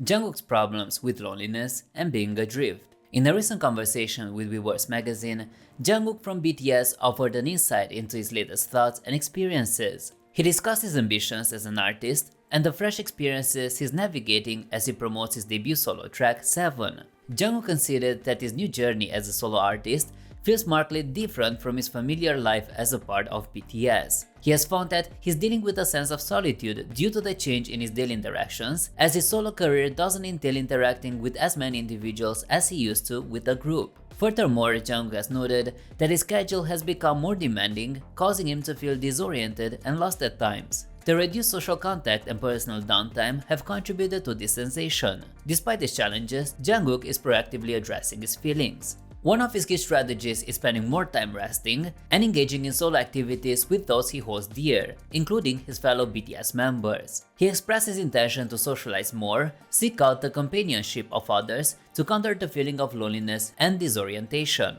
Jungkook's problems with loneliness and being adrift. In a recent conversation with Weverse magazine, Jungkook from BTS offered an insight into his latest thoughts and experiences. He discussed his ambitions as an artist and the fresh experiences he's navigating as he promotes his debut solo track, 7. Jungkook considered that his new journey as a solo artist feels markedly different from his familiar life as a part of BTS. He has found that he's dealing with a sense of solitude due to the change in his daily interactions, as his solo career doesn't entail interacting with as many individuals as he used to with a group. Furthermore, Jungkook has noted that his schedule has become more demanding, causing him to feel disoriented and lost at times. The reduced social contact and personal downtime have contributed to this sensation. Despite these challenges, Jungkook is proactively addressing his feelings. One of his key strategies is spending more time resting and engaging in solo activities with those he holds dear, including his fellow BTS members. He expressed his intention to socialize more, seek out the companionship of others to counter the feeling of loneliness and disorientation.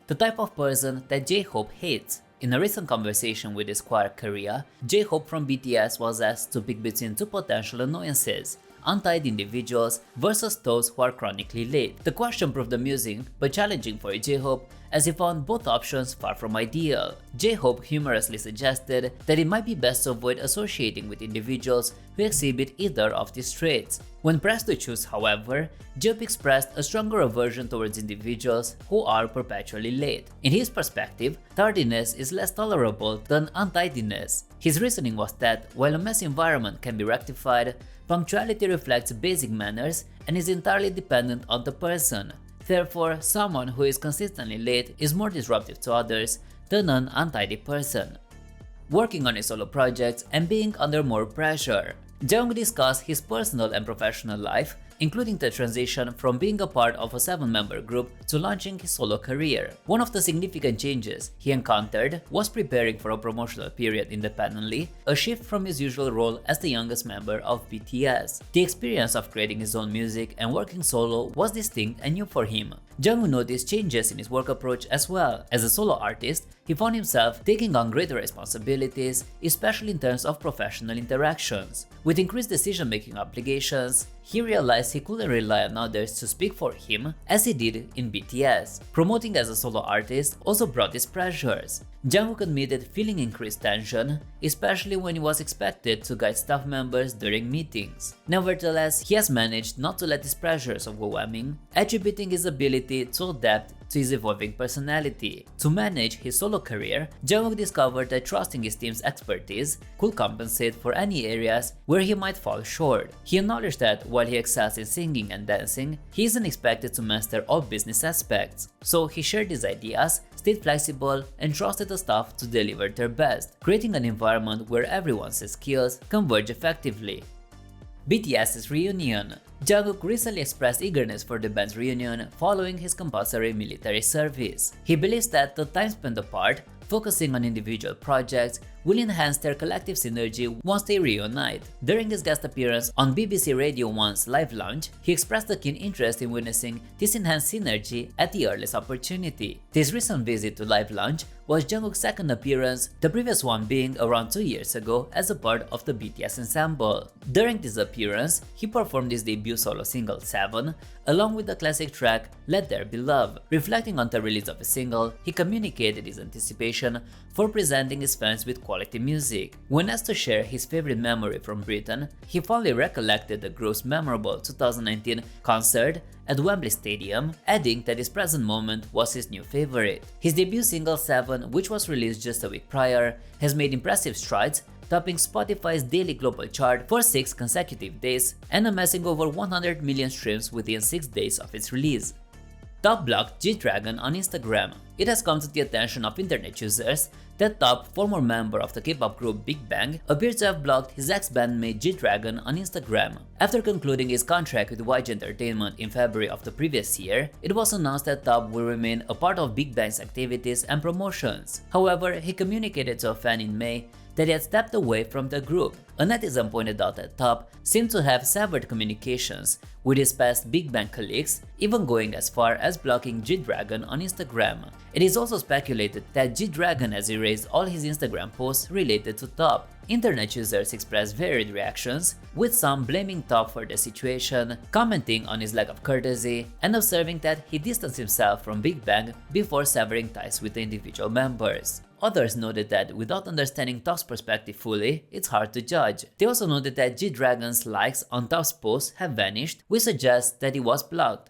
The type of person that J-Hope hates. In a recent conversation with his choir Korea, J-Hope from BTS was asked to pick between two potential annoyances: untied individuals versus those who are chronically late. The question proved amusing but challenging for J-Hope, as he found both options far from ideal. J-Hope humorously suggested that it might be best to avoid associating with individuals who exhibit either of these traits. When pressed to choose, however, J-Hope expressed a stronger aversion towards individuals who are perpetually late. In his perspective, tardiness is less tolerable than untidiness. His reasoning was that while a messy environment can be rectified, punctuality reflects basic manners and is entirely dependent on the person. Therefore, someone who is consistently late is more disruptive to others than an untidy person. Working on his solo projects and being under more pressure. Jungkook discussed his personal and professional life, including the transition from being a part of a 7-member group to launching his solo career. One of the significant changes he encountered was preparing for a promotional period independently, a shift from his usual role as the youngest member of BTS. The experience of creating his own music and working solo was distinct and new for him. Jungkook noticed changes in his work approach as well. As a solo artist, he found himself taking on greater responsibilities, especially in terms of professional interactions. With increased decision-making obligations, he realized he couldn't rely on others to speak for him as he did in BTS. Promoting as a solo artist also brought his pressures. Jungkook admitted feeling increased tension, especially when he was expected to guide staff members during meetings. Nevertheless, he has managed not to let his pressures overwhelm him, attributing his ability to adapt to his evolving personality. To manage his solo career, Jungkook discovered that trusting his team's expertise could compensate for any areas where he might fall short. He acknowledged that while he excels in singing and dancing, he isn't expected to master all business aspects. So he shared his ideas, stayed flexible, and trusted the staff to deliver their best, creating an environment where everyone's skills converge effectively. BTS's reunion. Jungkook recently expressed eagerness for the band's reunion following his compulsory military service. He believes that the time spent apart, focusing on individual projects, will enhance their collective synergy once they reunite. During his guest appearance on BBC Radio 1's Live Lounge, he expressed a keen interest in witnessing this enhanced synergy at the earliest opportunity. This recent visit to Live Lounge was Jungkook's second appearance, the previous one being around 2 years ago as a part of the BTS ensemble. During this appearance, he performed his debut solo single 7, along with the classic track Let There Be Love. Reflecting on the release of the single, he communicated his anticipation for presenting his fans with quality music. When asked to share his favorite memory from Britain, he fondly recollected the group's memorable 2019 concert at Wembley Stadium, adding that his present moment was his new favorite. His debut single 7, which was released just a week prior, has made impressive strides, topping Spotify's daily global chart for 6 consecutive days and amassing over 100 million streams within 6 days of its release. T.O.P blocked G-Dragon on Instagram. It has come to the attention of internet users that T.O.P, former member of the K-pop group Big Bang, appears to have blocked his ex-bandmate G-Dragon on Instagram. After concluding his contract with YG Entertainment in February of the previous year, it was announced that T.O.P will remain a part of Big Bang's activities and promotions. However, he communicated to a fan in May that he had stepped away from the group. A netizen pointed out that T.O.P seemed to have severed communications with his past Big Bang colleagues, even going as far as blocking G-Dragon on Instagram. It is also speculated that G-Dragon has erased all his Instagram posts related to T.O.P. Internet users expressed varied reactions, with some blaming T.O.P for the situation, commenting on his lack of courtesy, and observing that he distanced himself from Big Bang before severing ties with the individual members. Others noted that without understanding T.O.P's perspective fully, it's hard to judge. They also noted that G-Dragon's likes on T.O.P's posts have vanished, which suggests that he was blocked.